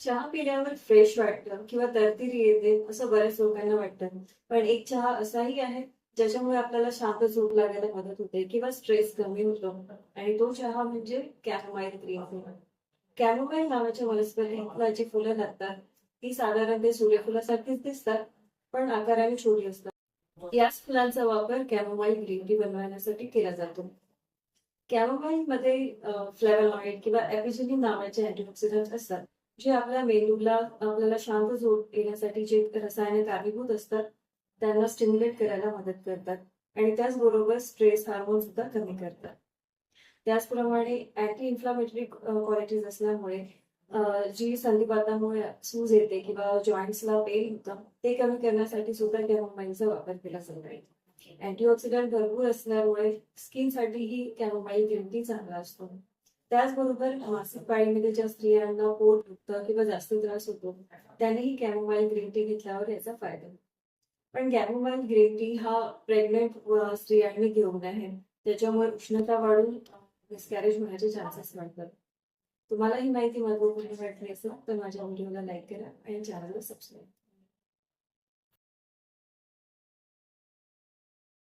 चहा पिल्यावर फ्रेश वाटतं किंवा तरतरी येते असं बऱ्याच लोकांना वाटतं. पण एक चहा असाही आहे ज्याच्यामुळे आपल्याला शांत झोप लागायला मदत होते किंवा स्ट्रेस कमी होतो आणि तो चहा म्हणजे कॅमोमाईल ग्रीन टी. कॅमोमाईल नावाच्या वनस्पतीला जी फुलं लागतात ती साधारण ते सूर्यफुलासारखीच दिसतात, पण आकाराने छोटी असतात. याच फुलांचा वापर कॅमोमाईल ग्रीन टी बनवण्यासाठी केला जातो. कॅमोमाईल मध्ये फ्लेवोनॉइड किंवा एपिजिनिन नावाचे अँटीऑक्सिडंट असतात, जे आपल्या मेंदूला आपल्याला शांत झोप येण्यासाठी जे रसायने कारणीभूत असतात, त्यांना स्टिम्युलेट करायला मदत करतात आणि त्याचबरोबर स्ट्रेस हार्मोन सुद्धा कमी करतात. त्याचप्रमाणे अँटी इन्फ्लामेटरी क्वालिटीज असल्यामुळे जी संधिवातामुळे सूज येते किंवा जॉईंट्सला पेन होतं, ते कमी करण्यासाठी सुद्धा कॅमोमाईलचा वापर केला जातो. अँटीऑक्सिडंट भरपूर असल्यामुळे स्किनसाठीही कॅमोमाईल ग्रीन टी चांगला असतो. त्याचबरोबर मासिक पाळीमध्ये ज्या स्त्रियांना पोट दुखतं किंवा जास्त त्रास होतो, त्यांनीही कॅमोमाईल ग्रीन टी घेतल्यावर याचा फायदा होतो. पण कॅमोमाईल ग्रीन टी हा प्रेग्नेंट स्त्रियांनी घेऊ नये. त्याच्यामुळे उष्णता वाढून मिसकॅरेज होण्याचे चान्सेस वाढतात. तुम्हाला ही माहिती महत्त्वपूर्ण वाटली असेल तर माझ्या व्हिडिओला लाईक करा आणि चॅनलला सबस्क्राईब करा.